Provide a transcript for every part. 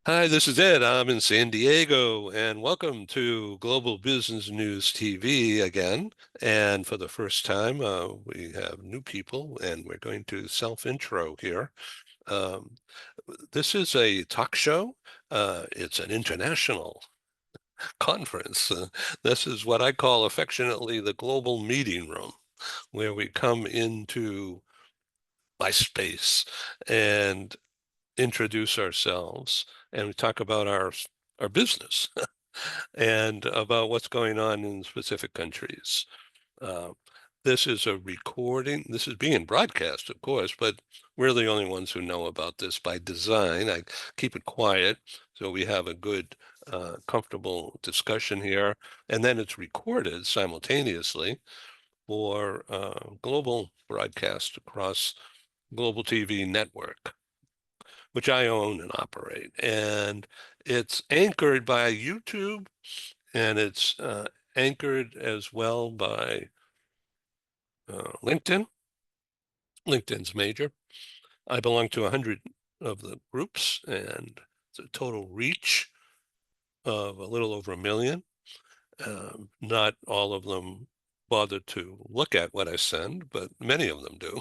Hi, this is Ed. I'm in San Diego, and welcome to Global Business News TV again. And for the first time, we have new people, and we're going to self-intro here. Um, this is a talk show. It's an international conference. This is what I call affectionately the global meeting room, where we come into my space and introduce ourselves, and we talk about our business and about what's going on in specific countries. Uh, this is a recording. This is being broadcast, of course, but we're the only ones who know about this by design. I keep it quiet so we have a good, comfortable discussion here. And then it's recorded simultaneously for global broadcast across global TV network, which I own and operate. And it's anchored by YouTube, and it's anchored as well by LinkedIn. LinkedIn's major. I belong to 100 of the groups, and it's a total reach of a little over 1 million. Not all of them bother to look at what I send, but many of them do.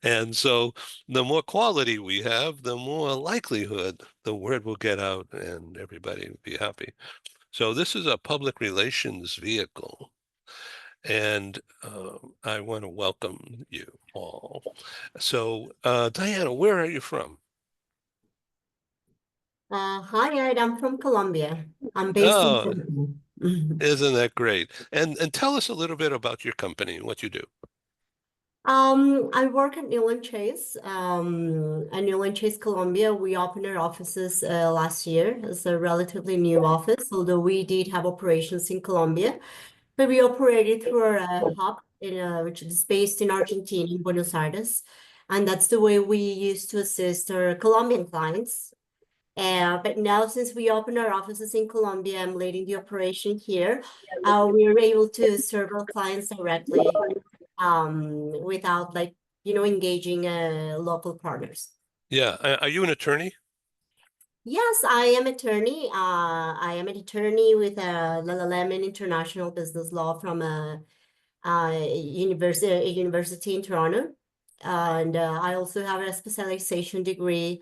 And so the more quality we have, the more likelihood the word will get out and everybody will be happy. So this is a public relations vehicle. And I want to welcome you all. So, Diana, where are you from? Hi, Ed. I'm from Colombia. I'm based in Oh, Bogotá. isn't that great? And tell us a little bit about your company and what you do. I work at Newland Chase. At Newland Chase, Colombia, we opened our offices last year. It's a relatively new office, although we did have operations in Colombia. But we operated through our hub, which is based in Argentina, in Buenos Aires. And that's the way we used to assist our Colombian clients. But now, since we opened our offices in Colombia, I'm leading the operation here. We are able to serve our clients directly, without engaging local partners. Yeah, are you an attorney? Yes, I am attorney. I am an attorney with LatAm International Business Law from a university in Toronto. And I also have a specialization degree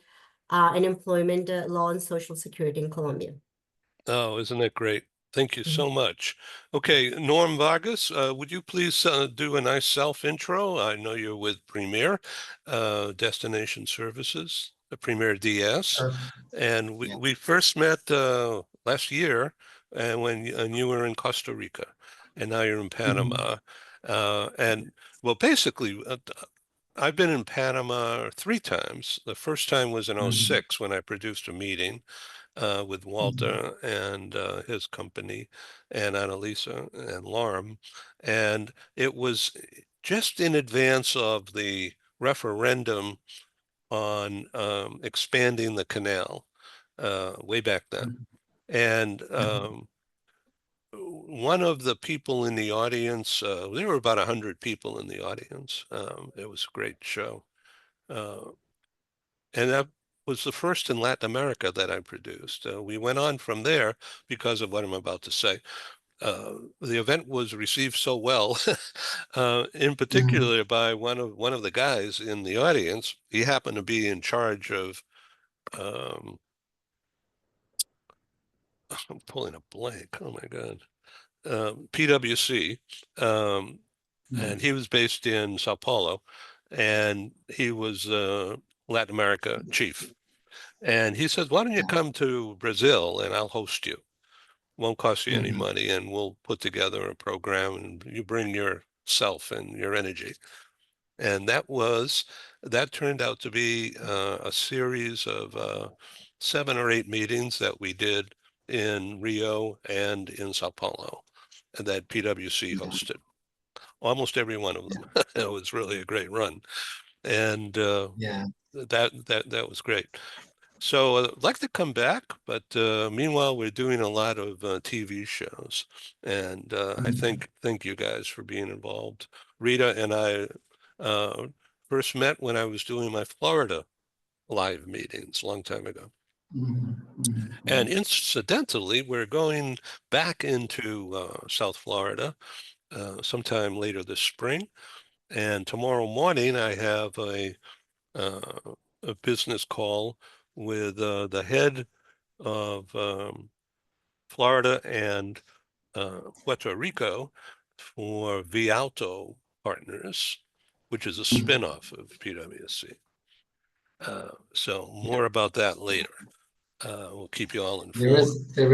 in employment law and social security in Colombia. Oh, isn't that great? Thank you Mhm. so much. Okay, Norm Vargas, would you please do a nice self-intro? I know you're with Premier Destination Services, Premier DS, Sure. and we, Yeah. we first met last year, and and you were in Costa Rica, and now you're in Mhm. Panama. And well, basically, I've been in Panama 3 times. The first time was in Mhm. '06 when I produced a meeting with Mhm. Walter and his company and Annalisa and Lorem. And it was just in advance of the referendum on expanding the canal way back then. Mhm. And Mhm. one of the people in the audience, there were about 100 people in the audience. It was a great show. Uh, and that was the first in Latin America that I produced. We went on from there because of what I'm about to say. The event was received so well, in Mhm. particular by one of the guys in the audience. He happened to be in charge of um, I'm pulling a blank. Oh my God, PwC, um, and Mhm. he was based in Sao Paulo, and he was Latin America chief. And he says, "Why don't you Yeah. come to Brazil and I'll host you? Won't cost you any Mhm. money, and we'll put together a program, and you bring yourself and your energy." And that turned out to be a series of 7 or 8 meetings that we did in Rio and in Sao Paulo, and that PwC Yeah. hosted almost every one of them. Yeah. It was really a great run, and Yeah. that was great. So I'd like to come back, but meanwhile, we're doing a lot of TV shows, and I Mhm. thank you guys for being involved. Rita and I uh, first met when I was doing my Florida live meetings a long time ago. And incidentally, we're going back into South Florida sometime later this spring. And tomorrow morning, I have a business call with the head of Florida and Puerto Rico for Vialto Partners, which is a spinoff of PwC. So more about that later. We'll keep you all informed. There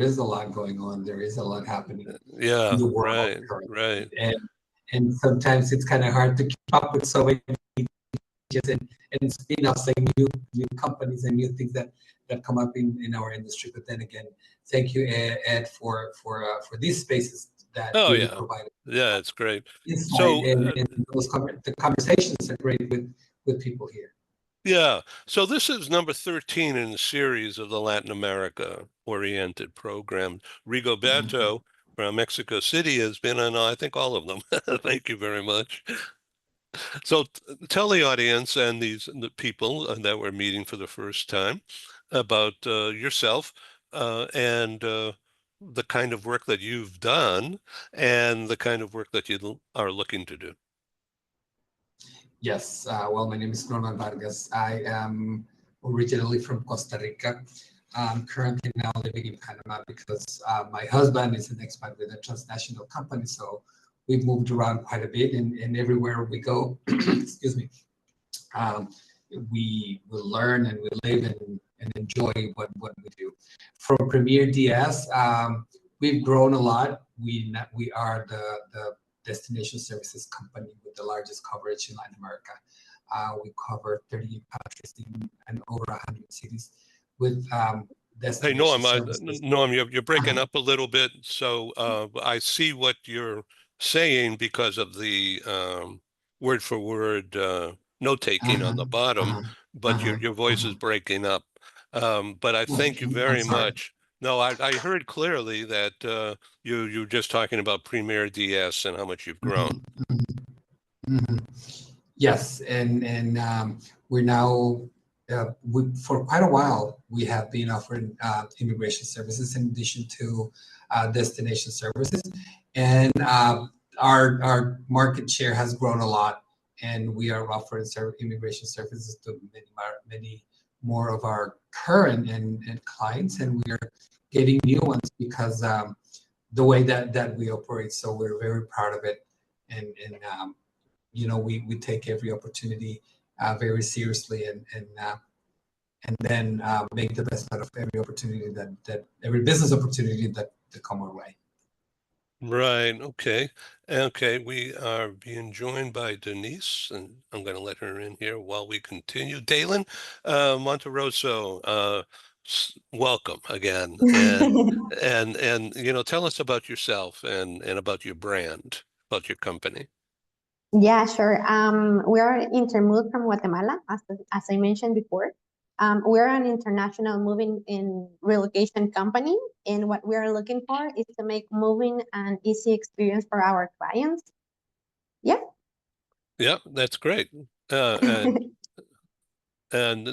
is a lot going on. There is a lot happening Yeah, in the world right, currently, right. and sometimes it's kind of hard to keep up with so many changes and spin-offs and new companies and new things that come up in our industry. But then again, thank you, Ed, for these spaces that Oh really yeah, provide yeah, it's great. insight, So and the conversations are great with people here. yeah, so this is number 13 in the series of the Latin America oriented program. Rigoberto from Mexico City has been on, I think, all of them. Thank you very much. So tell the audience and the people that we're meeting for the first time about yourself and the kind of work that you've done and the kind of work that you are looking to do. Yes, well, my name is Norman Vargas. I am originally from Costa Rica. I'm currently now living in Panama because my husband is an expat with a transnational company. So we've moved around quite a bit, and everywhere we go, excuse me, um, we will learn and we live and enjoy what we do. From Premier DS, we've grown a lot. We are the destination services company with the largest coverage in Latin America. We cover 38 countries and over 100 cities with Hey, destination Noam, services. Noam, you're breaking up a little bit, so I see what you're saying because of the word for word note taking on Uh-huh, the bottom, uh-huh, but uh-huh, your voice uh-huh. is breaking up. But I thank you I'm very sorry. much. No, I heard clearly that you're just talking about Premier DS and how much you've grown. Mhm. Yes, and we're now for quite a while we have been offering immigration services in addition to destination services, and our market share has grown a lot, and we are offering immigration services to many more of our current and clients, and we are getting new ones because the way that we operate. So we're very proud of it, and we take every opportunity very seriously, and then make the best out of every opportunity that every business opportunity that come our way. Right. Okay. Okay. We are being joined by Denise, and I'm going to let her in here while we continue. Dalen Monteroso, welcome again, and tell us about yourself and about your brand, about your company. Yeah, sure. We are Intermove from Guatemala, as I mentioned before. We're an international moving and relocation company, and what we are looking for is to make moving an easy experience for our clients. Yeah. Yeah, that's great. And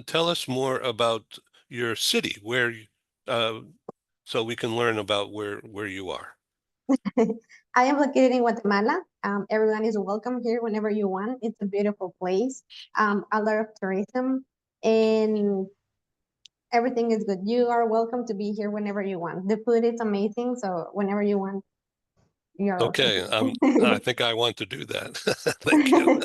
tell us more about your city, so we can learn about where you are. I am located in Guatemala. Everyone is welcome here whenever you want. It's a beautiful place. A lot of tourism, and everything is good. You are welcome to be here whenever you want. The food is amazing, so whenever you want, you're welcome Okay, I here. think I want to do that. Thank you.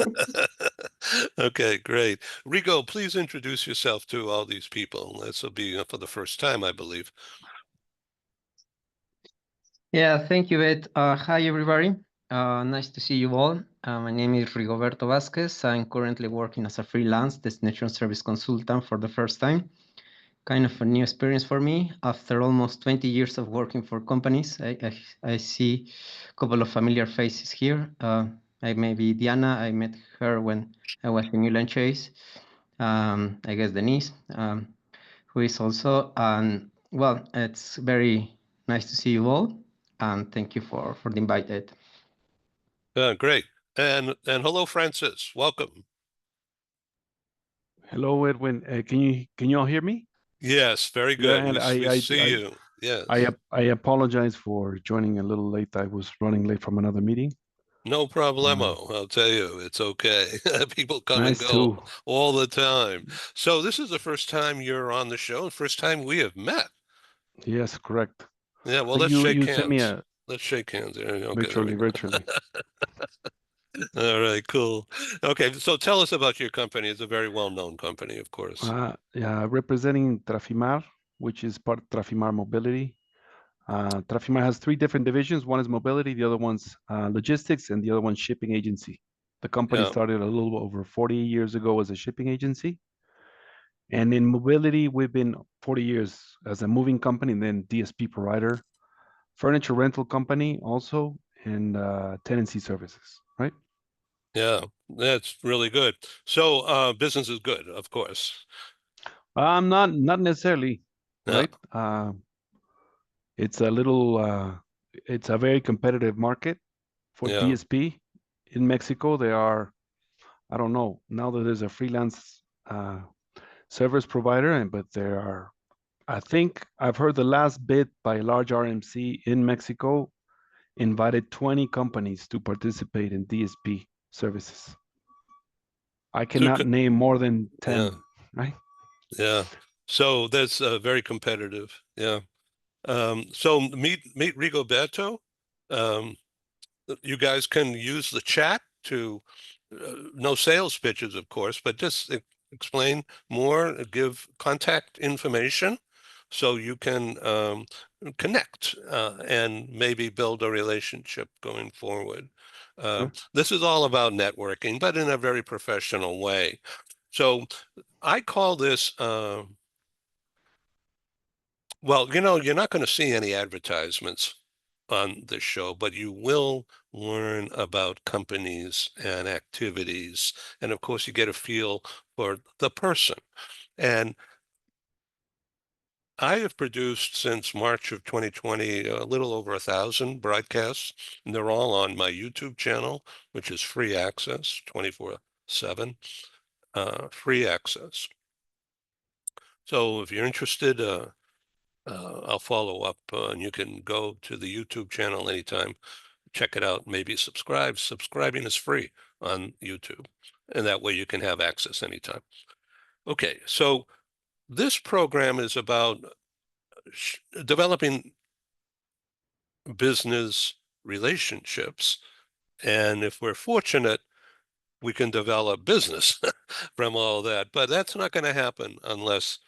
Okay, great. Rigo, please introduce yourself to all these people. This will be for the first time, I believe. Yeah, thank you, Ed. Hi, everybody. Nice to see you all. My name is Rigoberto Vasquez. I'm currently working as a freelance destination service consultant for the first time. Kind of a new experience for me. After almost 20 years of working for companies, I see a couple of familiar faces here. I maybe Diana. I met her when I was in Newland Chase. I guess Denise, who is also, and well, it's very nice to see you all, and thank you for the invite, Ed. Great. And hello, Francis. Welcome. Hello, Edwin. Can you all hear me? Yes, very Yeah, good. and We see you. Yes. I apologize for joining a little late. I was running late from another meeting. No problemo. I'll tell you, it's okay. People come and Nice go to. all the time. So this is the first time you're on the show, first time we have met. Yes, correct. Yeah, well, But let's you shake sent me hands. a Let's shake hands. Okay, there we virtually. go. All right, cool. Okay, so tell us about your company. It's a very well-known company, of course. Yeah, representing Trafimar, which is part of Trafimar Mobility. Trafimar has three different divisions. One is mobility, the other one's logistics, and the other one's shipping agency. The company Yeah, started a little over 40 years ago as a shipping agency. And in mobility, we've been 40 years as a moving company, and then DSP provider, furniture rental company also, and tenancy services, right? yeah, that's really good. So business is good, of course. Not necessarily, Yeah, right? It's a little, it's a very competitive market for yeah, DSP in Mexico. There are, I don't know, now that there's a freelance service provider, but there are, I think I've heard the last bid by a large RMC in Mexico invited 20 companies to participate in DSP services. I Two cannot name more than yeah, 10, right? yeah. So that's very competitive. Yeah. So meet Rigoberto. Um, you guys can use the chat to no sales pitches, of course, but just explain more, give contact information so you can connect and maybe build a relationship going forward. Sure. This is all about networking, but in a very professional way. So I call this well, you're not going to see any advertisements on this show, but you will learn about companies and activities. And of course, you get a feel for the person. And I have produced since March of 2020 a little over 1,000 broadcasts, and they're all on my YouTube channel, which is free access, 24/7, free access. So if you're interested, I'll follow up and you can go to the YouTube channel anytime, check it out, maybe subscribe. Subscribing is free on YouTube, and that way you can have access anytime. Okay, so this program is about developing business relationships. And if we're fortunate, we can develop business from all that. But that's not going to happen unless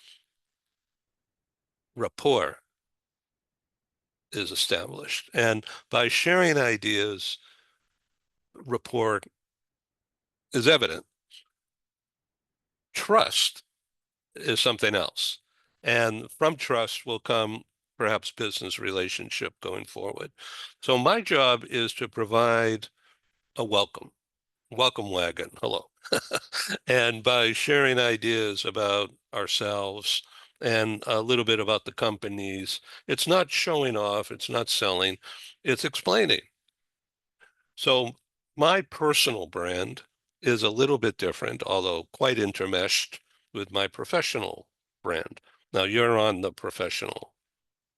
rapport is established. And by sharing ideas, rapport is evident. Trust is something else. And from trust will come perhaps business relationship going forward. So my job is to provide a welcome wagon. Hello. And by sharing ideas about ourselves and a little bit about the companies, it's not showing off, it's not selling, it's explaining. So my personal brand is a little bit different, although quite intermeshed with my professional brand. Now you're on the professional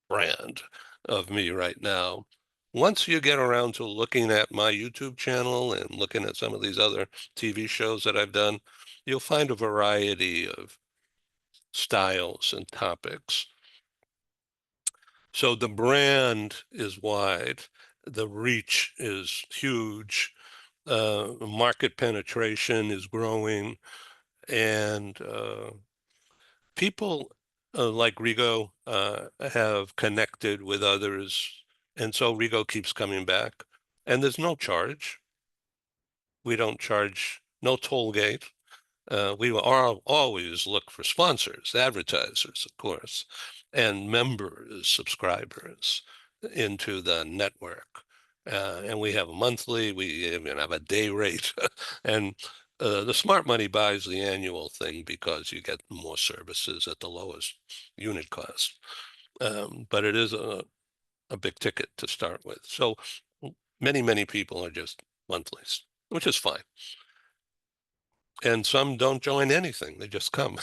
brand of me right now. Once you get around to looking at my YouTube channel and looking at some of these other TV shows that I've done, you'll find a variety of styles and topics. So the brand is wide, the reach is huge, market penetration is growing, and people like Rigo have connected with others, and so Rigo keeps coming back. And there's no charge. We don't charge no toll gate. We are always look for sponsors, advertisers, of course, and members, subscribers into the network. And we have a monthly, we even have a day rate. And the smart money buys the annual thing because you get more services at the lowest unit cost. But it is a big ticket to start with. So many people are just monthlies, which is fine. and some don't join anything. They just come.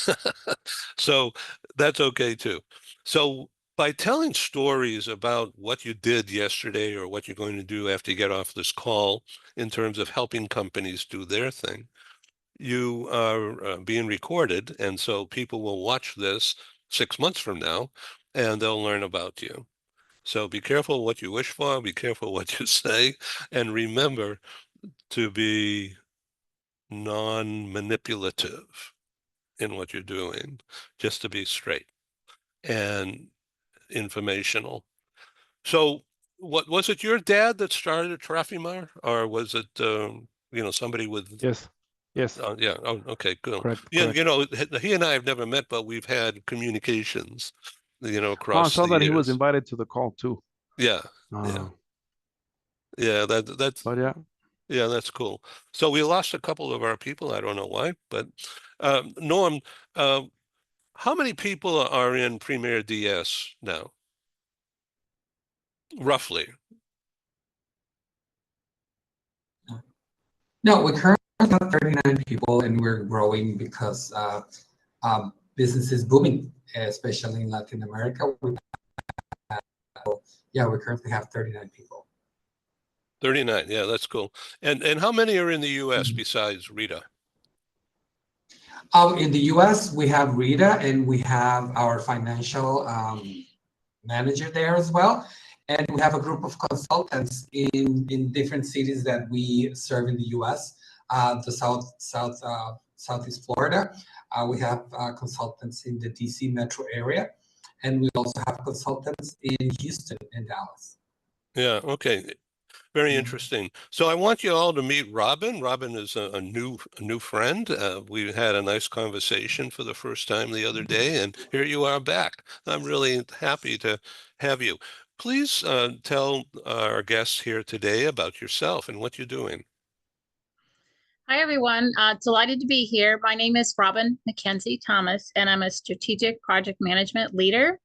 So that's okay too. So by telling stories about what you did yesterday or what you're going to do after you get off this call in terms of helping companies do their thing, you are being recorded. And so people will watch this 6 months from now and they'll learn about you. So be careful what you wish for, be careful what you say, and remember to be non-manipulative in what you're doing, just to be straight and informational. So what was it, your dad that started Trafimar, or was it somebody with Yes. Yes. yeah, oh, okay, cool. Correct. Yeah, Correct. he and I have never met, but we've had communications, Oh, I across saw the that he was years. invited to the call too. Yeah, yeah, Uh, yeah, that's but yeah. yeah, that's cool. So we lost a couple of our people. I don't know why, but Norm, uh, how many people are in Premier DS now, roughly? No, we currently have 39 people, and we're growing because business is booming, especially in Latin America. Yeah, we currently have 39 people. 39. Yeah, that's cool. And how many are in the US Mhm. besides Rita? In the US, we have Rita, and we have our financial manager there as well. And we have a group of consultants in different cities that we serve in the US. The Southeast Florida. We have consultants in the DC metro area. And we also have consultants in Houston and Dallas. Yeah, okay. Very Mhm. interesting. So I want you all to meet Robbin. Robbin is a new friend. We had a nice conversation for the first time the other day, and here you are back. I'm really happy to have you. Please tell our guests here today about yourself and what you're doing. Hi, everyone. Delighted to be here. My name is Robbin McKenzie Thomas, and I'm a strategic project management leader.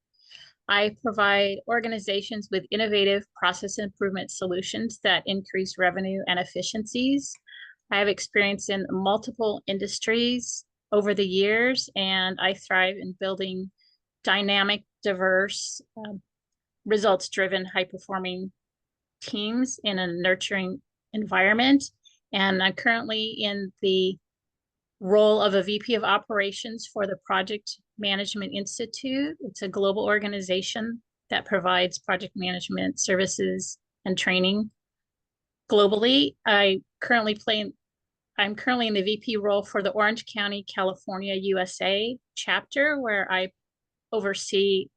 I provide organizations with innovative process improvement solutions that increase revenue and efficiencies. I have experience in multiple industries over the years, and I thrive in building dynamic, diverse, results-driven, high-performing teams in a nurturing environment. And I'm currently in the role of a VP of operations for the Project Management Institute. It's a global organization that provides project management services and training globally. I'm currently in the VP role for the Orange County, California, USA chapter, where I oversee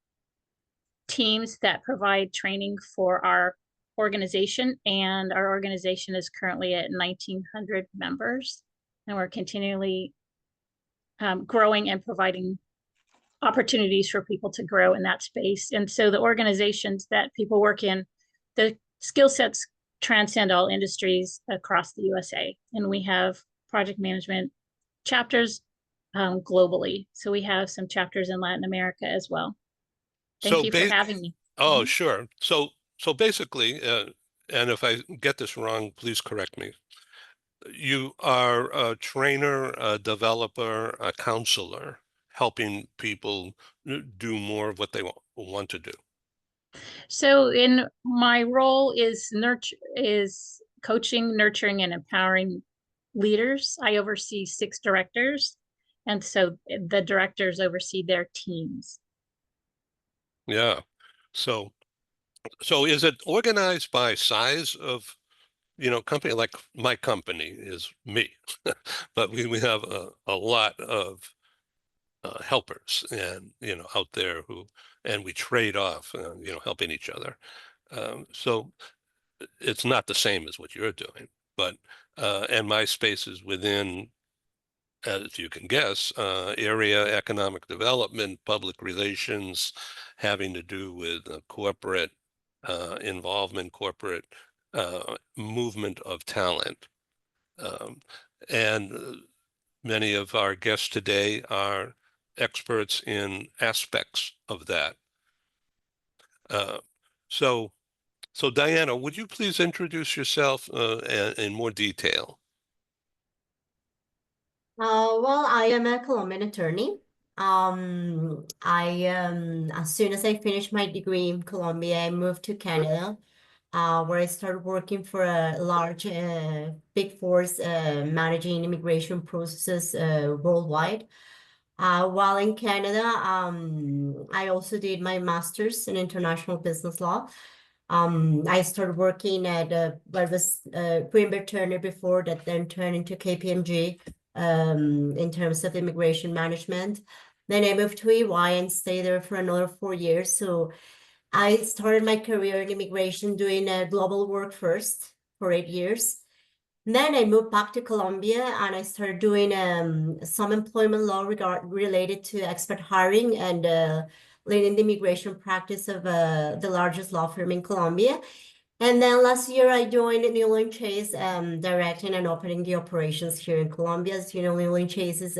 teams that provide training for our organization. And our organization is currently at 1,900 members. And we're continually growing and providing opportunities for people to grow in that space. And so the organizations that people work in, the skill sets transcend all industries across the USA. And we have project management chapters globally. So we have some chapters in Latin America as well. Thank you for having me. Oh, sure. So basically, and if I get this wrong, please correct me. You are a trainer, a developer, a counselor, helping people do more of what they want to do. So in my role is coaching, nurturing, and empowering leaders. I oversee 6 directors, and so the directors oversee their teams. Yeah. So is it organized by size of, company? Like my company is me, but we have a lot of helpers and, out there and we trade off, helping each other. So it's not the same as what you're doing, but, and my space is within, as you can guess, area economic development, public relations, having to do with corporate involvement, corporate movement of talent. And many of our guests today are experts in aspects of that. Uh, so, Diana, would you please introduce yourself in more detail? Well, I am a Colombian attorney. As soon as I finished my degree in Colombia, I moved to Canada, where I started working for a large Big Fours managing immigration processes worldwide. While in Canada, I also did my master's in international business law. I started working at what was Greenberg Turner before that, then turned into KPMG in terms of immigration management. Then I moved to EY and stayed there for another 4 years. So I started my career in immigration doing global work first for 8 years. Then I moved back to Colombia and I started doing some employment law related to expert hiring and leading the immigration practice of the largest law firm in Colombia. And then last year I joined Newland Chase, directing and opening the operations here in Colombia. As you know, Newland Chase is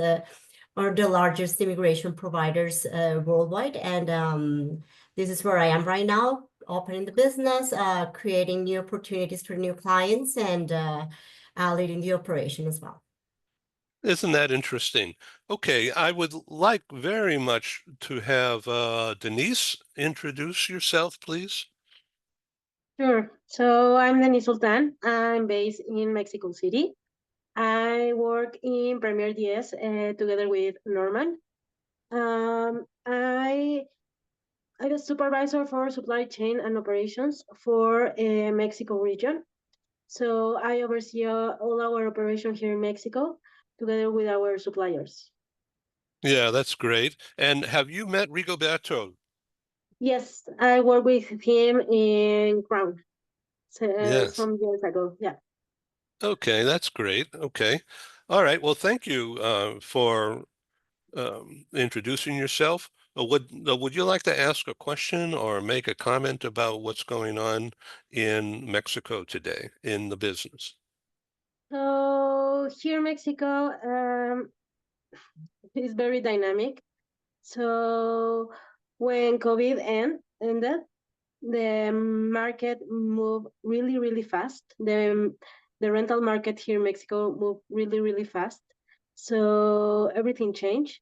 one of the largest immigration providers worldwide. And this is where I am right now, opening the business, creating new opportunities for new clients, and leading the operation as well. Isn't that interesting? Okay, I would like very much to have Denise introduce yourself, please. Sure. So I'm Denise Sultan. I'm based in Mexico City. I work in Premier DS together with Norman. I was supervisor for supply chain and operations for Mexico region. So I oversee all our operation here in Mexico together with our suppliers. Yeah, that's great. And have you met Rigoberto? Yes, I worked with him in Crown Yes. some years ago. Yeah. Okay, that's great. Okay. All right. Well, thank you for introducing yourself. Would you like to ask a question or make a comment about what's going on in Mexico today in the business? So here in Mexico is very dynamic. So when COVID ended, the market moved really, really fast. The rental market here in Mexico moved really, really fast. So everything changed.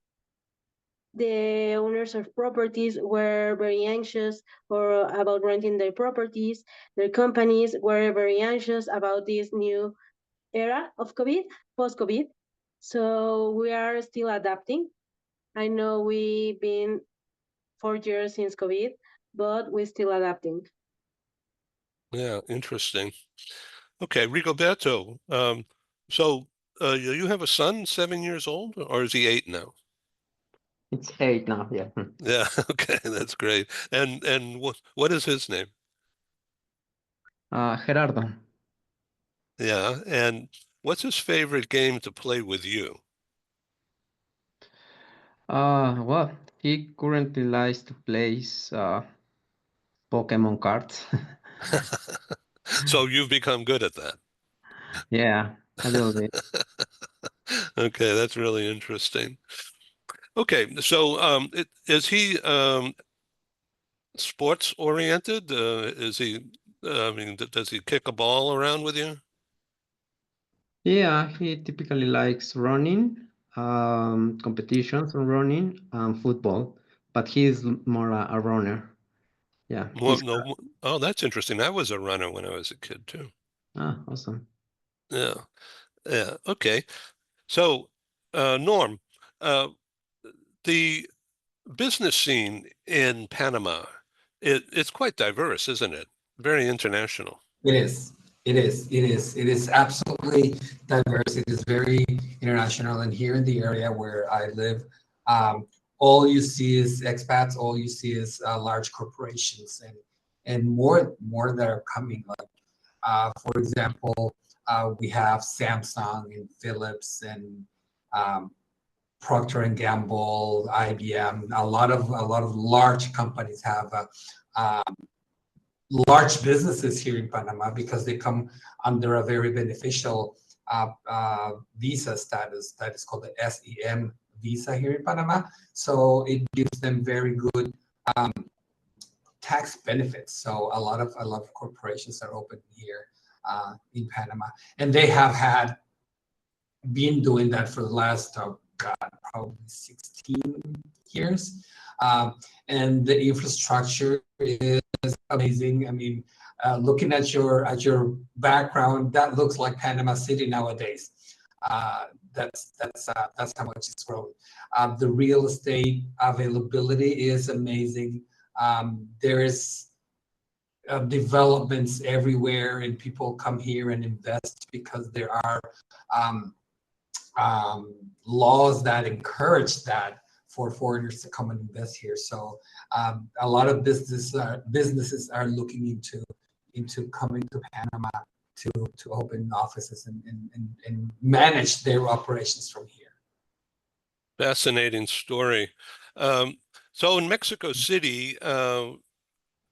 The owners of properties were very anxious about renting their properties. Their companies were very anxious about this new era of COVID, post-COVID. So we are still adapting. I know we've been 4 years since COVID, but we're still adapting. Yeah, interesting. Okay, Rigoberto. So you have a son, 7 years old, or is he 8 now? It's 8 now, yeah. Yeah, okay, that's great. And what is his name? Gerardo. Yeah, and what's his favorite game to play with you? Well, he currently likes to play Pokemon cards. So you've become good at that. Yeah, a little bit. Okay, that's really interesting. Okay, so is he sports oriented? Is he, I mean, does he kick a ball around with you? Yeah, he typically likes running, competitions on running, and football, but he's more a runner. Yeah, Well, no, oh, that's interesting. I was a runner when I was a kid too. awesome. Yeah, yeah. Okay. So, Norm, uh, the business scene in Panama, it's quite diverse, isn't it? Very international. It is. It is. It is. It is absolutely diverse. It is very international. And here in the area where I live, all you see is expats. All you see is large corporations, and more that are coming. Like, for example, we have Samsung and Philips and Procter and Gamble, IBM. A lot of large companies have large businesses here in Panama because they come under a very beneficial visa status that is called the SEM visa here in Panama. So it gives them very good tax benefits. So a lot of corporations are open here in Panama, and they have had been doing that for the last, oh God, probably 16 years. And the infrastructure is amazing. I mean, looking at your background, that looks like Panama City nowadays. That's how much it's grown. The real estate availability is amazing. There is developments everywhere, and people come here and invest because there are laws that encourage that for foreigners to come and invest here. So a lot of businesses are looking into coming to Panama to open offices and manage their operations from here. Fascinating story. So in Mexico City,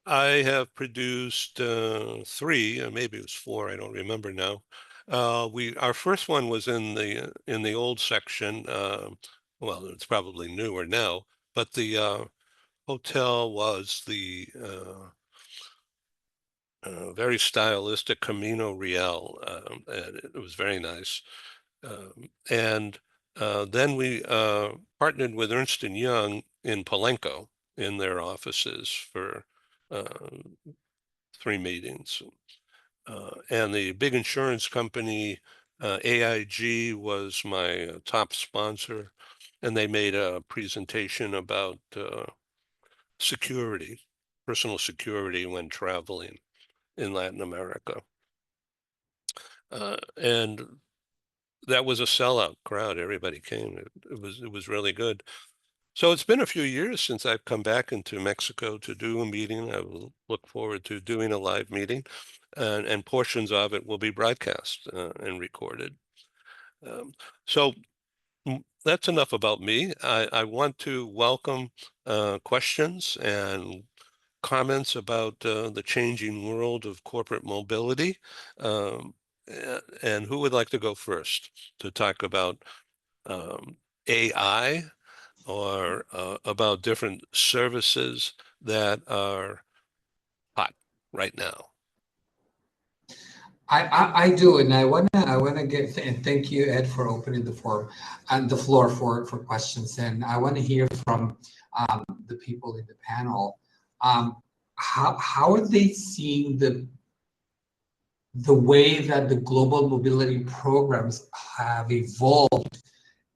I have produced 3, or maybe it was 4, I don't remember now. Our first one was in the old section. Well, it's probably newer now, but the hotel was the very stylistic Camino Real, and it was very nice. And then we partnered with Ernst & Young in Palenque in their offices for 3 meetings. And the big insurance company, AIG, was my top sponsor, and they made a presentation about security, personal security when traveling in Latin America. And that was a sellout crowd. Everybody came. It was really good. So it's been a few years since I've come back into Mexico to do a meeting. I will look forward to doing a live meeting, and portions of it will be broadcast and recorded. So that's enough about me. I want to welcome questions and comments about the changing world of corporate mobility. And who would like to go first to talk about AI or about different services that are hot right now? I do, and I wanna get, and thank you, Ed, for opening the floor for questions. And I want to hear from the people in the panel. How are they seeing the way that the global mobility programs have evolved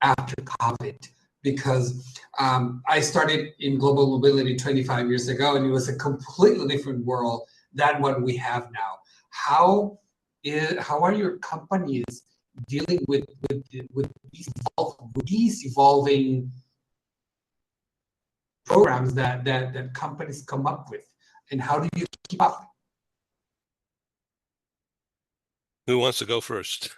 after COVID? Because I started in global mobility 25 years ago, and it was a completely different world than what we have now. How are your companies dealing with these evolving programs that companies come up with, and how do you keep up? Who wants to go first?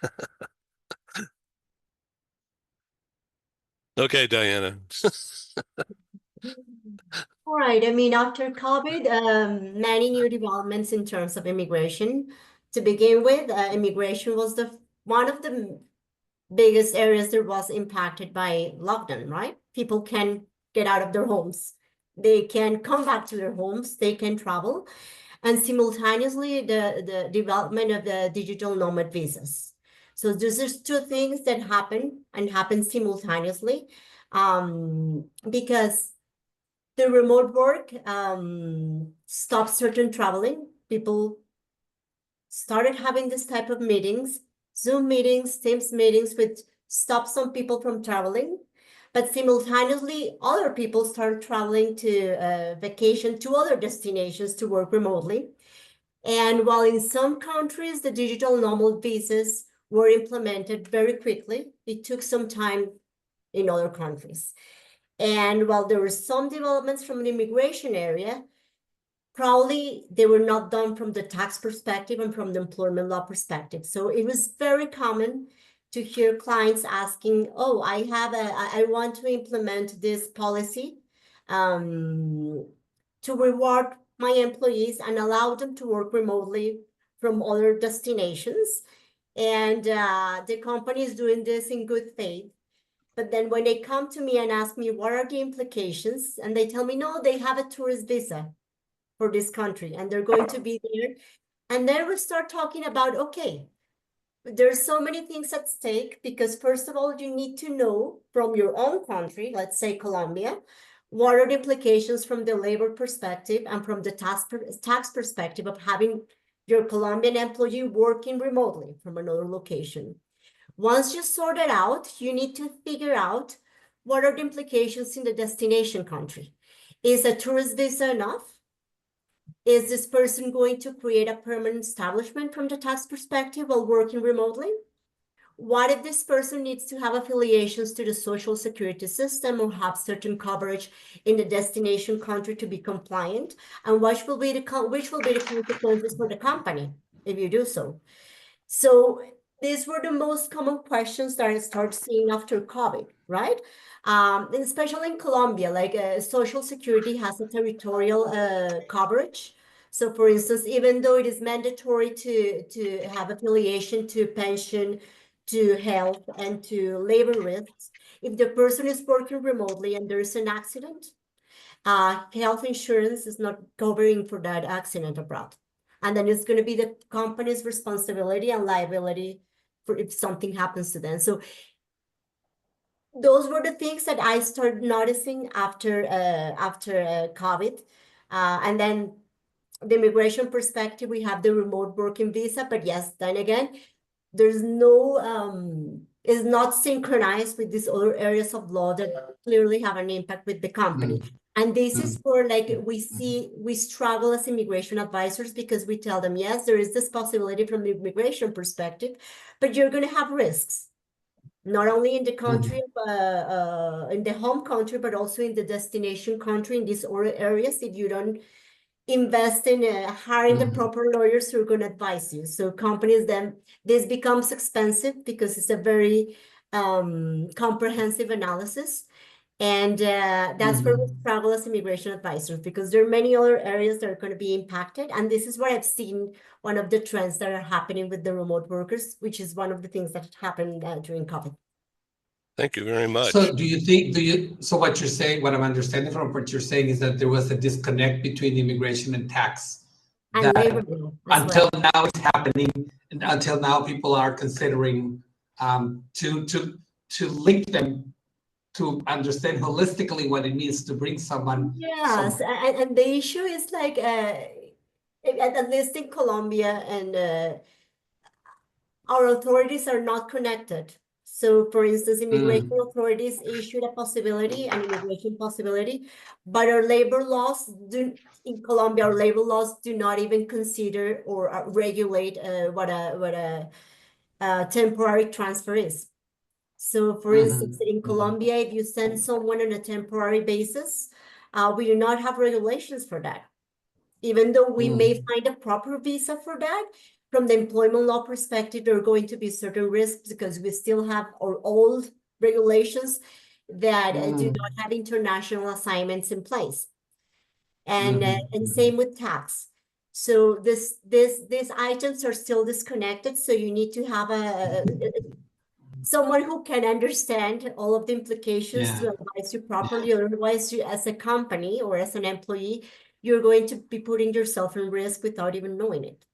Okay, Diana. All right. I mean, after COVID, many new developments in terms of immigration. To begin with, immigration was one of the biggest areas that was impacted by lockdown, right? People can get out of their homes. They can come back to their homes. They can travel. And simultaneously, the development of the digital nomad visas. So these are 2 things that happen simultaneously, because the remote work stopped certain traveling. People started having this type of meetings, Zoom meetings, Teams meetings, which stopped some people from traveling. But simultaneously, other people started traveling to vacation to other destinations to work remotely. And while in some countries, the digital nomad visas were implemented very quickly, it took some time in other countries. And while there were some developments from the immigration area, probably they were not done from the tax perspective and from the employment law perspective. So it was very common to hear clients asking, oh, I want to implement this policy to reward my employees and allow them to work remotely from other destinations. And the company is doing this in good faith. But then when they come to me and ask me, what are the implications? And they tell me, no, they have a tourist visa for this country and they're going to be there. And then we start talking about, okay, There's so many things at stake because first of all, you need to know from your own country, let's say Colombia, what are the implications from the labor perspective and from the tax perspective of having your Colombian employee working remotely from another location. Once you sort it out, you need to figure out what are the implications in the destination country. Is a tourist visa enough? Is this person going to create a permanent establishment from the tax perspective while working remotely? What if this person needs to have affiliations to the social security system or have certain coverage in the destination country to be compliant? And which will be the consequences for the company if you do so? So these were the most common questions that I started seeing after COVID, right? And especially in Colombia, like Social Security has a territorial coverage. So for instance, even though it is mandatory to have affiliation to pension, to health, and to labor risks, if the person is working remotely and there is an accident, health insurance is not covering for that accident abroad. And then it's going to be the company's responsibility and liability for if something happens to them. So those were the things that I started noticing after COVID. And then the immigration perspective, we have the remote working visa, but yes, then again, there's no, is not synchronized with these other areas of law that clearly have an impact with the company. And this is where like we struggle as immigration advisors because we tell them, yes, there is this possibility from the immigration perspective, but you're going to have risks, not only in the country, in the home country, but also in the destination country in these other areas if you don't invest in hiring the proper lawyers who are going to advise you. So companies then, this becomes expensive because it's a very comprehensive analysis. And that's where we struggle as immigration advisors because there are many other areas that are going to be impacted. And this is what I've seen, one of the trends that are happening with the remote workers, which is one of the things that happened during COVID. Thank you very much. So so what you're saying, what I'm understanding from what you're saying is that there was a disconnect between immigration and tax. And labor law as until well. now it's happening, and until now people are considering to link them to understand holistically what it means to bring someone. Yes, and the issue is like, at least in Colombia, and our authorities are not connected. So, for instance, immigration authorities issued a possibility, an immigration possibility, but our labor laws in Colombia, our labor laws do not even consider or regulate what a temporary transfer is. So for instance, in Colombia, if you send someone on a temporary basis, we do not have regulations for that. Even though we may find a proper visa for that, from the employment law perspective, there are going to be certain risks because we still have our old regulations that do not have international assignments in place. And same with tax. So these items are still disconnected. So you need to have someone who can understand all of the implications to advise you properly. Otherwise, you, as a company or as an employee, you're going to be putting yourself in risk without even knowing it.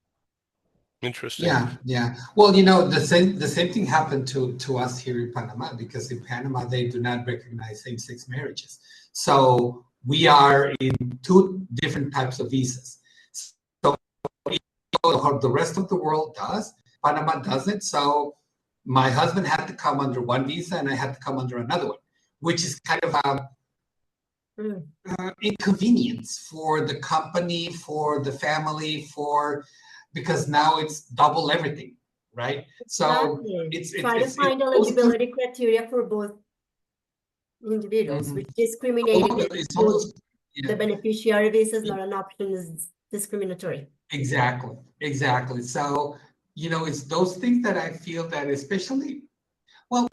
Interesting. Yeah. Well, you know, the same thing happened to us here in Panama, because in Panama they do not recognize same-sex marriages. So we are in two different types of visas. So how the rest of the world does, Panama doesn't. So my husband had to come under one visa and I had to come under another one, which is kind of a inconvenience for the company, for the family, because now it's double everything, right? So it's try to find eligibility criteria for both individuals, which discriminating the beneficiary visa is not an option, is discriminatory. Exactly. So, you know, it's those things that I feel that especially, well,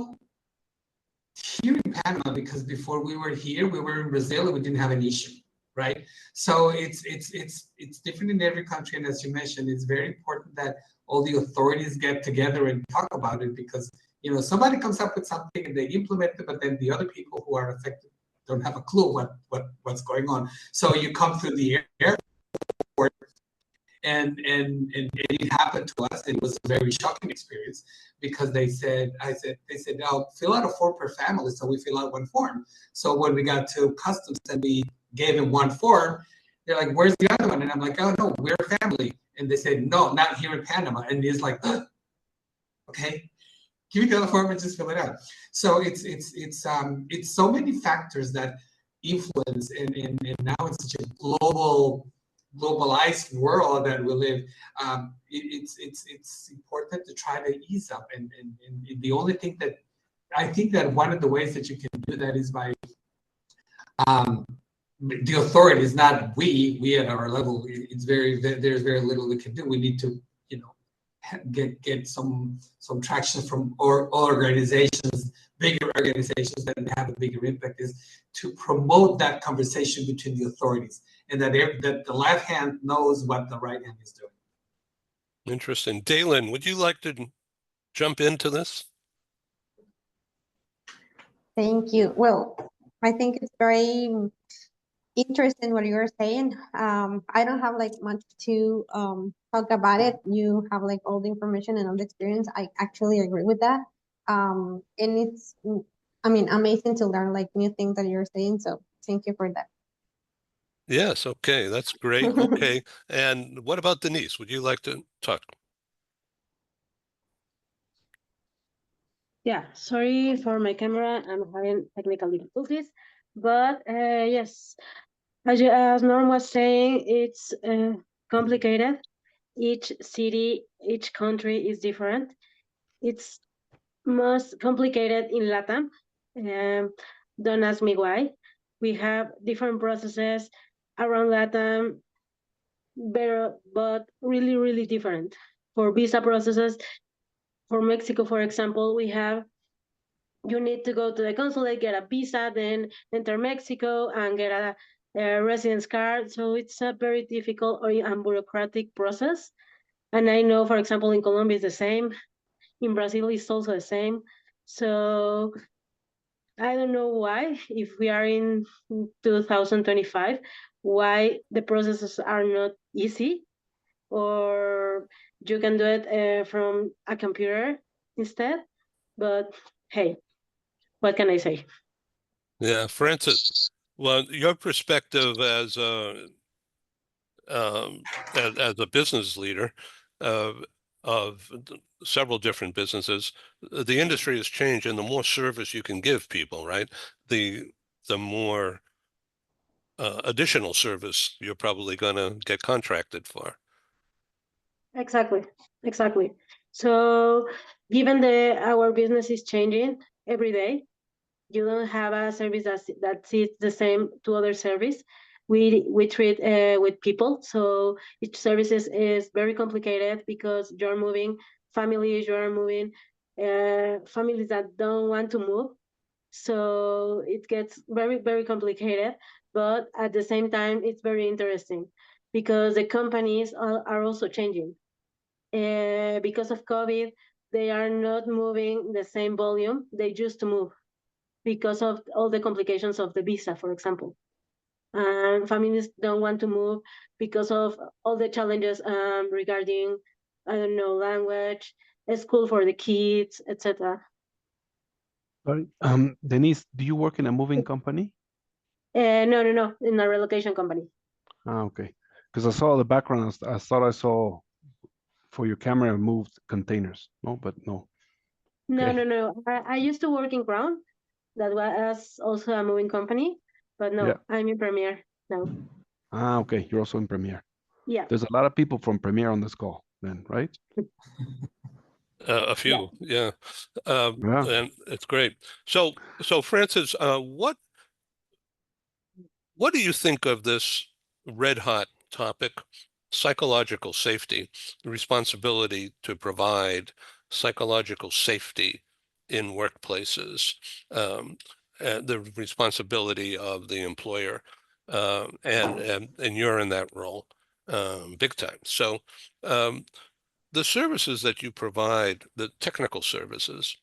here in Panama, because before we were here, we were in Brazil and we didn't have an issue, right? So it's different in every country. And as you mentioned, it's very important that all the authorities get together and talk about it, because, you know, somebody comes up with something and they implement it, but then the other people who are affected don't have a clue what's going on. So you come through the airport And it happened to us. It was a very shocking experience because they said, "Oh, fill out a form per family." So we fill out one form. So when we got to customs and we gave them one form, they're like, "Where's the other one?" And I'm like, "Oh no, we're a family." And they said, "No, not here in Panama." And it's like, okay, give me the other form and just fill it out. So it's so many factors that influence, and now it's such a globalized world that we live. It's important to try to ease up, and the only thing that I think that one of the ways that you can do that is by the authorities, not we at our level. There's very little we can do. We need to, get some traction from organizations, bigger organizations that have a bigger impact, is to promote that conversation between the authorities, and that the left hand knows what the right hand is doing. Interesting. Dalen, would you like to jump into this? Thank you. Well, I think it's very interesting what you're saying. I don't have like much to talk about it. You have like all the information and all the experience. I actually agree with that. And it's, I mean, amazing to learn like new things that you're saying. So thank you for that. Yes, okay, that's great. Okay. And what about Denise? Would you like to talk? Yeah, sorry for my camera. I'm having technical difficulties, but yes, as Norm was saying, it's complicated. Each city, each country is different. It's most complicated in LatAm. Don't ask me why. We have different processes around LatAm, but really, really different. For visa processes, for Mexico, for example, you need to go to the consulate, get a visa, then enter Mexico and get a residence card. So it's a very difficult and bureaucratic process. And I know, for example, in Colombia it's the same. In Brazil it's also the same. So I don't know why, if we are in 2025, why the processes are not easy, or you can do it from a computer instead. But hey, what can I say? Yeah, Francis, well, your perspective as a business leader of several different businesses, the industry has changed, and the more service you can give people, right, the more additional service you're probably going to get contracted for. Exactly. So given our business is changing every day, you don't have a service that sits the same to other service. We treat with people, so each service is very complicated because you're moving families, you're moving families that don't want to move. So it gets very, very complicated, but at the same time, it's very interesting because the companies are also changing. Because of COVID, they are not moving the same volume they used to move because of all the complications of the visa, for example. And families don't want to move because of all the challenges regarding, I don't know, language, a school for the kids, etc. Sorry, Denise, do you work in a moving company? No, in a relocation company. Ah, okay. Because I saw the background, I thought I saw for your camera moved containers. No, but no. Okay. No. I used to work in Crown. That was also a moving company, but no, Yeah. I'm in Premiere now. Ah, okay. You're also in Premiere. Yeah. There's a lot of people from Premiere on this call then, right? A few, yeah. Yeah. And it's great. So Francis, what do you think of this red hot topic, psychological safety, the responsibility to provide psychological safety in workplaces, the responsibility of the employer, and you're in that role big time. So the services that you provide, the technical services,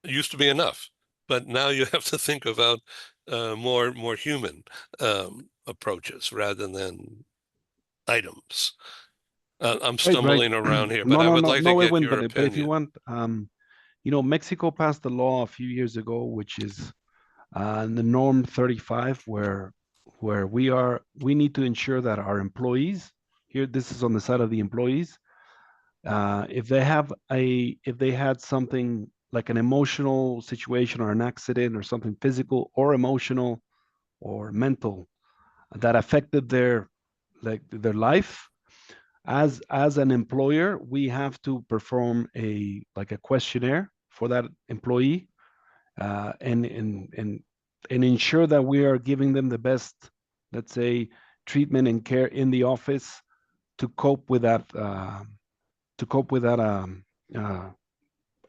used to be enough, but now you have to think about more human approaches rather than items. I'm Right. stumbling around here, but No, I no, would no, like to no, get Edwin, your but if you opinion. want, you know, Mexico passed a law a few years ago, which is the norm 35, where we need to ensure that our employees here, this is on the side of the employees, if they had something like an emotional situation or an accident or something physical or emotional or mental that affected their life, as an employer, we have to perform a questionnaire for that employee, and ensure that we are giving them the best, let's say, treatment and care in the office to cope with that uh,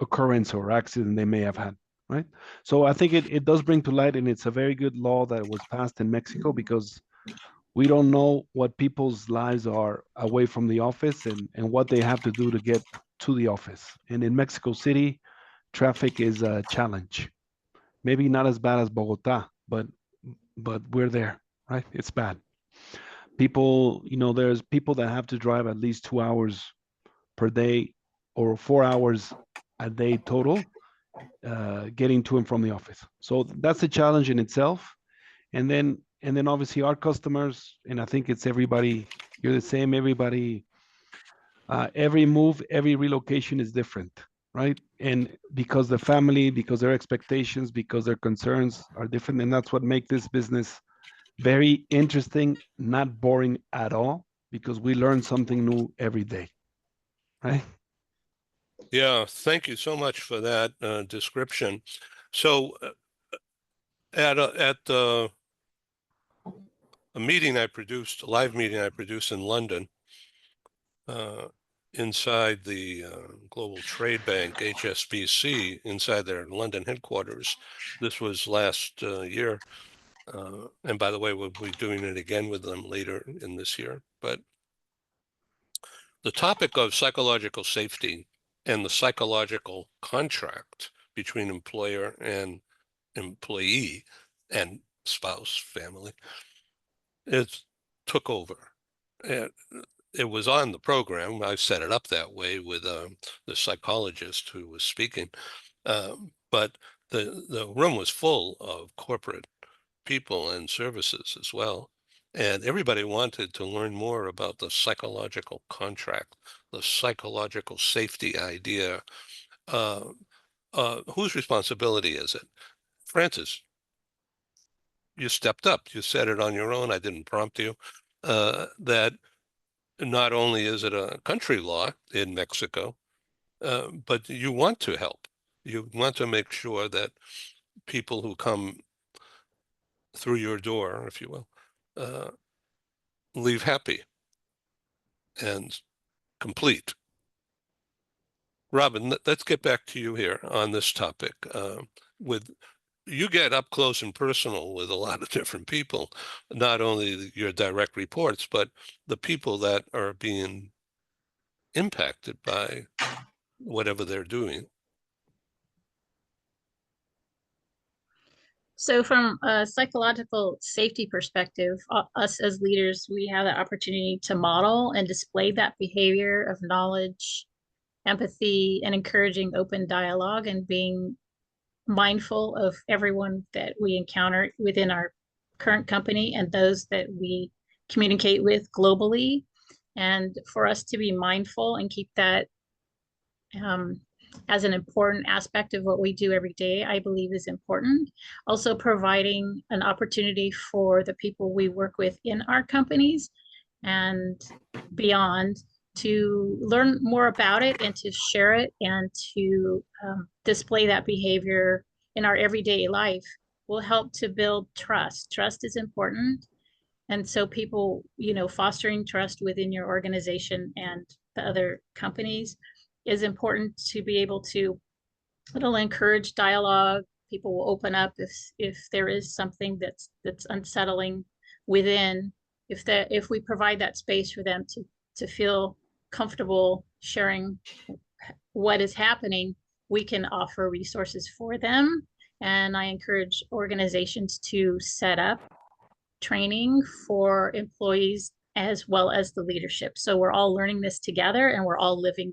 occurrence or accident they may have had, right? So I think it does bring to light, and it's a very good law that was passed in Mexico, because we don't know what people's lives are away from the office, and what they have to do to get to the office. And in Mexico City, traffic is a challenge. Maybe not as bad as Bogota, but we're there, right? It's bad. People, you know, there's people that have to drive at least 2 hours per day or 4 hours a day total, getting to and from the office. So that's a challenge in itself. And then obviously our customers, and I think it's everybody, you're the same, everybody, every move, every relocation is different, right? And because the family, because their expectations, because their concerns are different, and that's what makes this business very interesting, not boring at all, because we learn something new every day, right? Yeah, thank you so much for that description. So at a meeting I produced, a live meeting I produced in London, inside the Global Trade Bank, HSBC, inside their London headquarters. This was last year. And by the way, we'll be doing it again with them later in this year. But the topic of psychological safety and the psychological contract between employer and employee and spouse, family, it took over. And it was on the program. I set it up that way with the psychologist who was speaking. But the room was full of corporate people and services as well. And everybody wanted to learn more about the psychological contract, the psychological safety idea. Whose responsibility is it? Francis, you stepped up. You said it on your own. I didn't prompt you. That not only is it a country law in Mexico, but you want to help. You want to make sure that people who come through your door, if you will, leave happy and complete. Robbin, let's get back to you here on this topic. With you get up close and personal with a lot of different people, not only your direct reports, but the people that are being impacted by whatever they're doing. So from a psychological safety perspective, us as leaders, we have the opportunity to model and display that behavior of knowledge, empathy, and encouraging open dialogue, and being mindful of everyone that we encounter within our current company and those that we communicate with globally. And for us to be mindful and keep that as an important aspect of what we do every day, I believe is important. Also providing an opportunity for the people we work with in our companies and beyond to learn more about it and to share it and to display that behavior in our everyday life will help to build trust. Trust is important. And so people, you know, fostering trust within your organization and the other companies is important to be able to, it'll encourage dialogue. People will open up if there is something that's unsettling within, if we provide that space for them to feel comfortable sharing what is happening, we can offer resources for them. And I encourage organizations to set up training for employees as well as the leadership. So we're all learning this together, and we're all living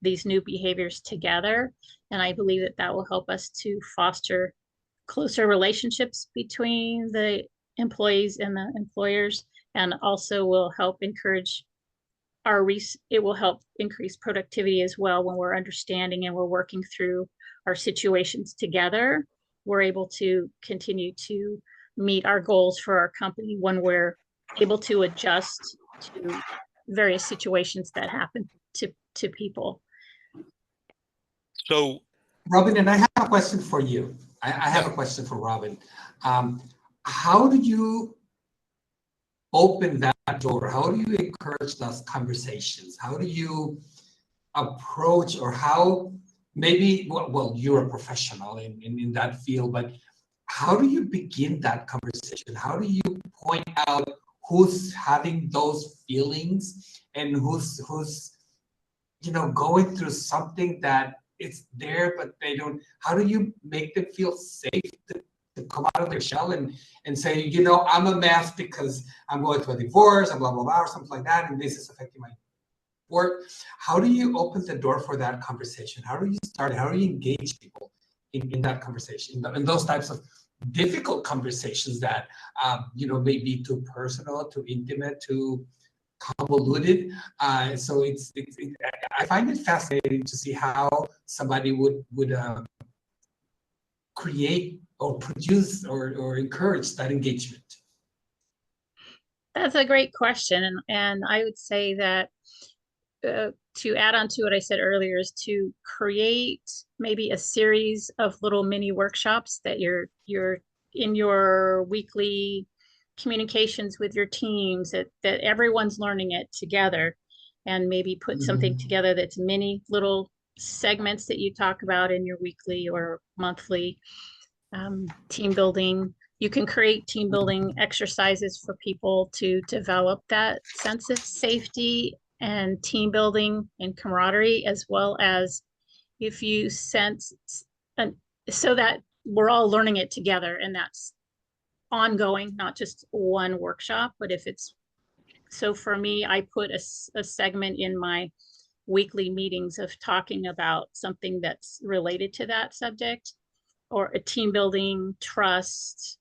these new behaviors together. And I believe that that will help us to foster closer relationships between the employees and the employers, and also will help encourage it will help increase productivity as well. When we're understanding and we're working through our situations together, we're able to continue to meet our goals for our company when we're able to adjust to various situations that happen to people. So, Robbin, and I have a question for you. I have a question for Robbin. How do you open that door? How do you encourage those conversations? How do you approach, or how maybe, well, you're a professional in that field, but how do you begin that conversation? How do you point out who's having those feelings and who's going through something that it's there, but they don't? How do you make them feel safe to come out of their shell and say, I'm a mess because I'm going through a divorce and blah, blah, blah, or something like that, and this is affecting my work? How do you open the door for that conversation? How do you start it? How do you engage people in that conversation, in those types of difficult conversations that, may be too personal, too intimate, too convoluted? So I find it fascinating to see how somebody would create or produce or encourage that engagement. That's a great question. And I would say that to add on to what I said earlier is to create maybe a series of little mini workshops that you're in your weekly communications with your teams, that everyone's learning it together, and maybe put something together that's many little segments that you talk about in your weekly or monthly team building. You can create team building exercises for people to develop that sense of safety and team building and camaraderie, as well as if you sense, so that we're all learning it together, and that's ongoing, not just one workshop. But if it's, so for me, I put a segment in my weekly meetings of talking about something that's related to that subject, or a team building, trust,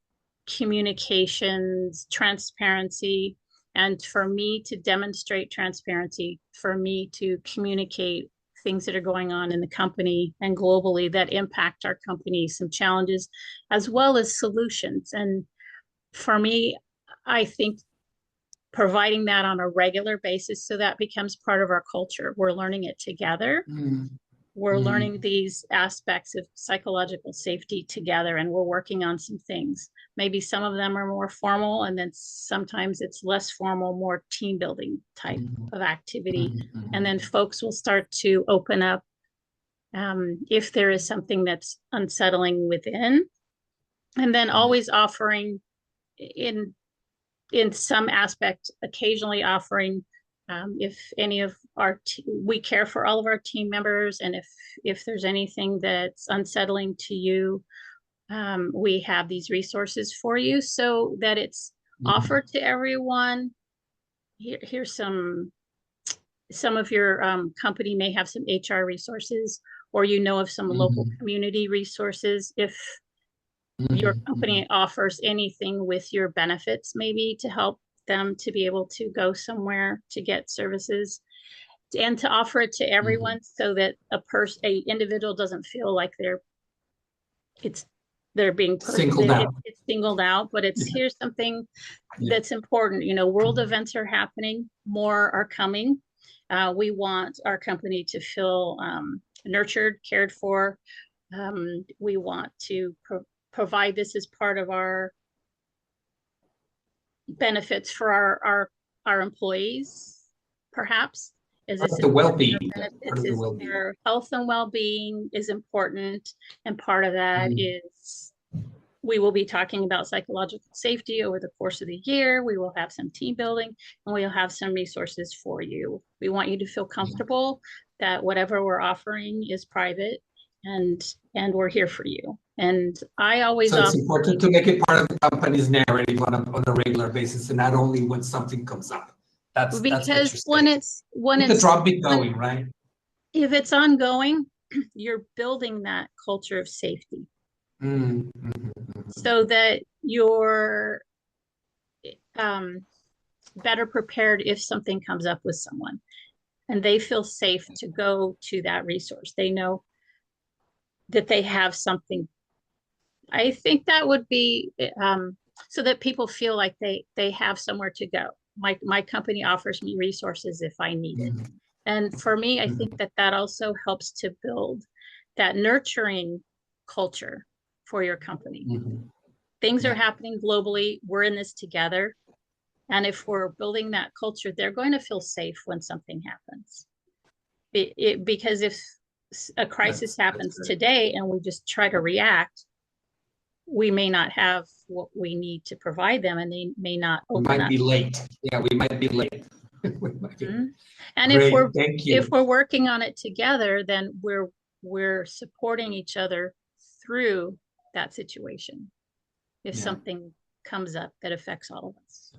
communications, transparency. And for me to demonstrate transparency, for me to communicate things that are going on in the company and globally that impact our company, some challenges as well as solutions. And for me, I think providing that on a regular basis, so that becomes part of our culture. We're learning it together. We're learning these aspects of psychological safety together, and we're working on some things. Maybe some of them are more formal, and then sometimes it's less formal, more team building type of activity. And then folks will start to open up if there is something that's unsettling within. And then always offering in some aspect, occasionally offering, if any of we care for all of our team members, and if there's anything that's unsettling to you, we have these resources for you, so that it's offered to everyone. Here's some of your company may have some HR resources, or of some local community resources. If your company offers anything with your benefits, maybe to help them to be able to go somewhere to get services, and to offer it to everyone, so that a individual doesn't feel like they're being singled out. It's singled out, but it's here's something that's important. World events are happening, more are coming. We want our company to feel nurtured, cared for. We want to provide this as part of our benefits for our employees, perhaps. The well-being. Their health and well-being is important, and part of that is we will be talking about psychological safety over the course of the year. We will have some team building, and we'll have some resources for you. We want you to feel comfortable that whatever we're offering is private, and we're here for you. And I always so it's important to make it part of the company's narrative on a regular basis, and not only when something comes up. That's what you're Because when saying. when Keep the it's drumbeat going, right? if it's ongoing, you're building that culture of safety so that you're better prepared if something comes up with someone and they feel safe to go to that resource. They know that they have something. I think that would be so that people feel like they have somewhere to go. My company offers me resources if I need it. And for me, I think that that also helps to build that nurturing culture for your company. Things are happening globally. We're in this together. And if we're building that culture, they're going to feel safe when something happens. Because if a crisis happens today and we just try to react, we may not have what we need to provide them, and they may not We open might up. be late. Yeah, we might be late. And Great, thank you. if we're working on it together, then we're supporting each other through that situation if something comes up that affects all of us.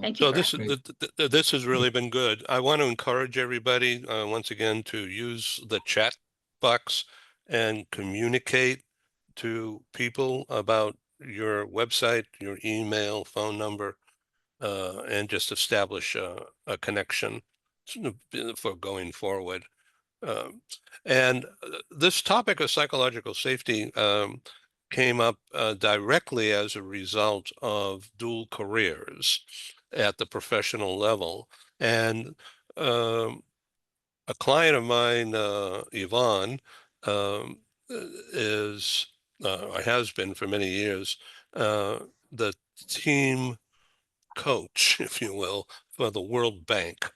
Thank you. So this has really been good. I want to encourage everybody once again to use the chat box and communicate to people about your website, your email, phone number, and just establish a connection for going forward. And this topic of psychological safety came up directly as a result of dual careers at the professional level. And a client of mine, Yvonne, is, or has been for many years, the team coach, if you will, for the World Bank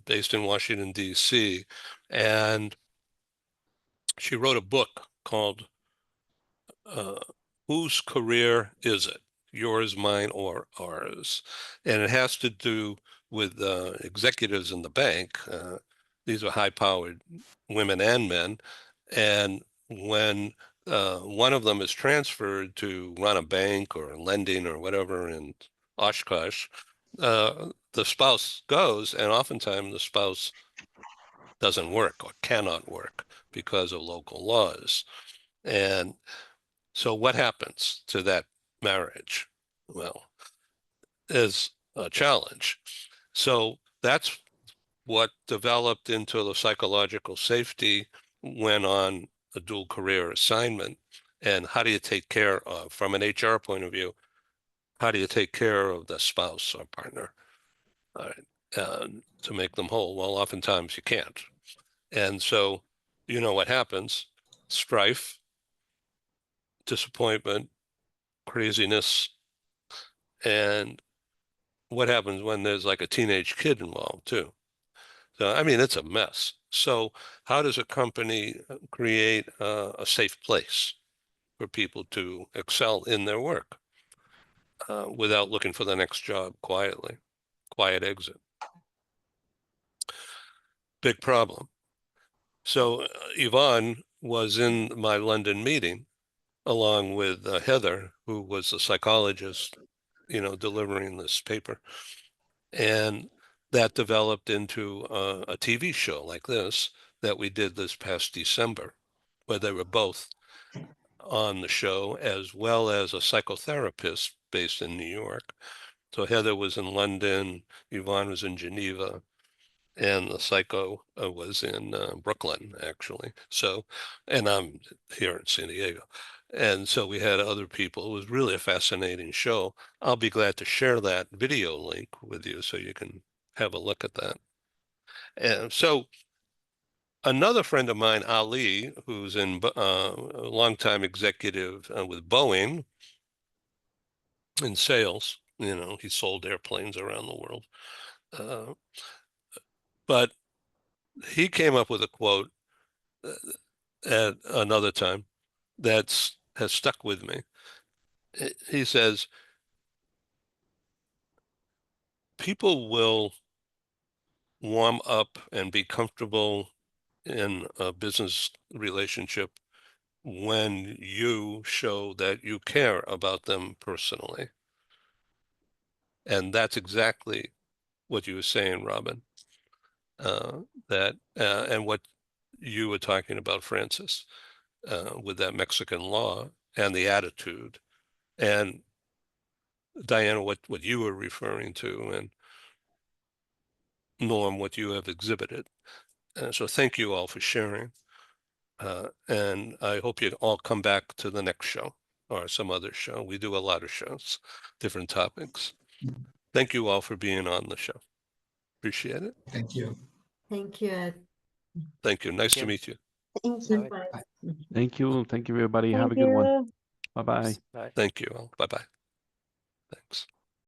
based in Washington, D.C. And she wrote a book called Whose Career Is It? Yours, Mine, or Ours? And it has to do with executives in the bank. These are high-powered women and men. And when one of them is transferred to run a bank or lending or whatever in Oshkosh, the spouse goes, and oftentimes the spouse doesn't work or cannot work because of local laws. And so what happens to that marriage? Well, is a challenge. So that's what developed into the psychological safety when on a dual career assignment. And how do you take care of, from an HR point of view, how do you take care of the spouse or partner to make them whole? Well, oftentimes you can't. And so, you know what happens? Strife, disappointment, craziness, and what happens when there's like a teenage kid involved too. So, I mean, it's a mess. So how does a company create a safe place for people to excel in their work without looking for the next job quietly? Quiet exit. Big problem. So Yvonne was in my London meeting along with Heather, who was a psychologist, delivering this paper. And that developed into a TV show like this that we did this past December, where they were both on the show, as well as a psychotherapist based in New York. So Heather was in London, Yvonne was in Geneva, and the psycho was in Brooklyn, actually. So, and I'm here in San Diego. And so we had other people. It was really a fascinating show. I'll be glad to share that video link with you so you can have a look at that. And so another friend of mine, Ali, who's a longtime executive with Boeing in sales, he sold airplanes around the world. But he came up with a quote at another time that has stuck with me. He says, people will warm up and be comfortable in a business relationship when you show that you care about them personally. And that's exactly what you were saying, Robbin, and what you were talking about, Francis, with that Mexican law and the attitude, and Diana, what you were referring to, and Norm, what you have exhibited. So thank you all for sharing. And I hope you all come back to the next show or some other show. We do a lot of shows, different topics. Thank you all for being on the show. Appreciate it. Thank you. Thank you, Ed. Thank you. Nice to meet you. Thank you. Bye. Thank you. Thank you, everybody. Have a Thank good one. you. Bye-bye. Thank you all. Bye-bye. Thanks.